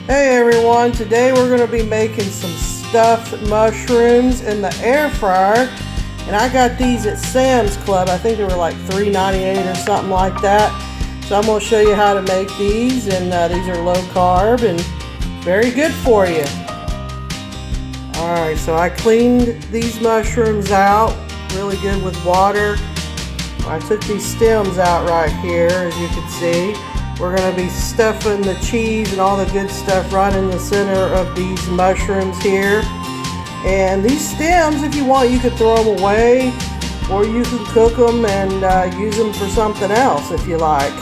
Hey everyone, today we're going to be making some stuffed mushrooms in the air fryer. And I got these at Sam's Club. I think they were like $3.98 or something like that. So I'm going to show you how to make these, and these are low carb and very good for you. Alright, so I cleaned these mushrooms out really good with water. I took these stems out right here, as you can see. We're going to be stuffing the cheese and all the good stuff right in the center of these mushrooms here. And these stems, if you want, you could throw them away, or you can cook them and use them for something else if you like,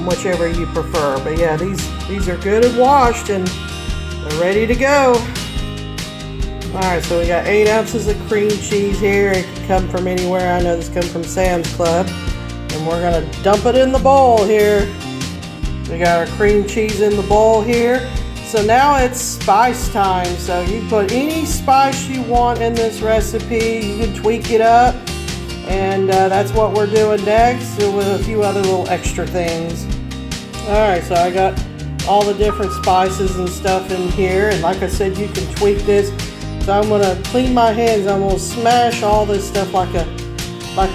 whichever you prefer. But yeah, these are good and washed and they're ready to go. Alright, so we got 8 ounces of cream cheese here. It can come from anywhere. I know this comes from Sam's Club. And we're going to dump it in the bowl here. We got our cream cheese in the bowl here. So now it's spice time. So you put any spice you want in this recipe. You can tweak it up. And that's what we're doing next, with a few other little extra things. Alright, so I got all the different spices and stuff in here. And like I said, you can tweak this. So I'm going to clean my hands. I'm going to smash all this stuff like a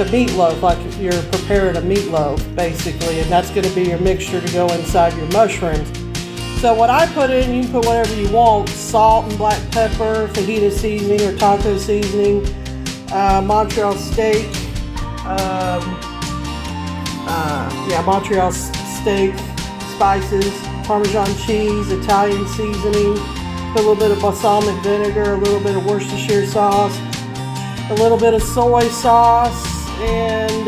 meatloaf, like if you're preparing a meatloaf, basically. And that's going to be your mixture to go inside your mushrooms. So what I put in, you can put whatever you want. Salt and black pepper, fajita seasoning or taco seasoning, Montreal steak, Montreal steak, spices, Parmesan cheese, Italian seasoning. Put a little bit of balsamic vinegar, a little bit of Worcestershire sauce, a little bit of soy sauce, and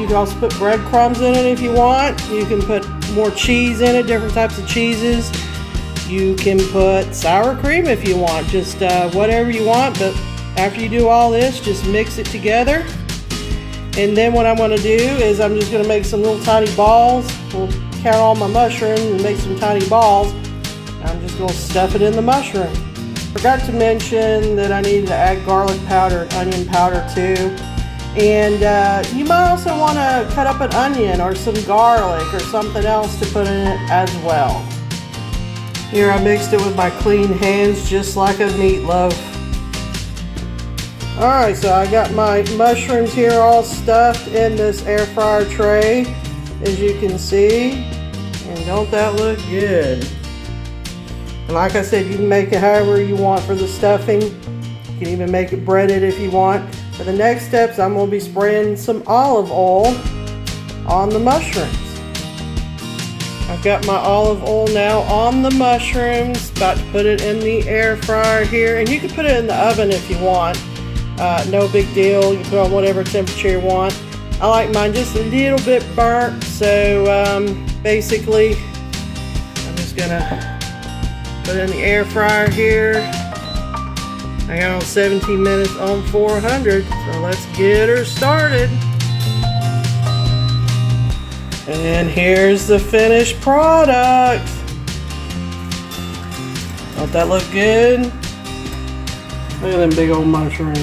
you can also put breadcrumbs in it if you want. You can put more cheese in it, different types of cheeses. You can put sour cream if you want, just whatever you want. But after you do all this, just mix it together. And then what I'm going to do is I'm just going to make some little tiny balls. We'll count all my mushrooms and make some tiny balls. I'm just going to stuff it in the mushroom. Forgot to mention that I needed to add garlic powder and onion powder too. And you might also want to cut up an onion or some garlic or something else to put in it as well. Here I mixed it with my clean hands just like a meatloaf. Alright, so I got my mushrooms here all stuffed in this air fryer tray, as you can see. And don't that look good? And like I said, you can make it however you want for the stuffing. You can even make it breaded if you want. For the next steps, I'm going to be spraying some olive oil on the mushrooms. I've got my olive oil now on the mushrooms. About to put it in the air fryer here. And you can put it in the oven if you want. No big deal. You put on whatever temperature you want. I like mine just a little bit burnt. So basically, I'm just going to put it in the air fryer here. I got on 17 minutes on 400, so let's get her started. And here's the finished product. Don't that look good? Look at them big old mushrooms.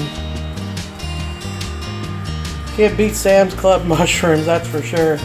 Can't beat Sam's Club mushrooms, that's for sure.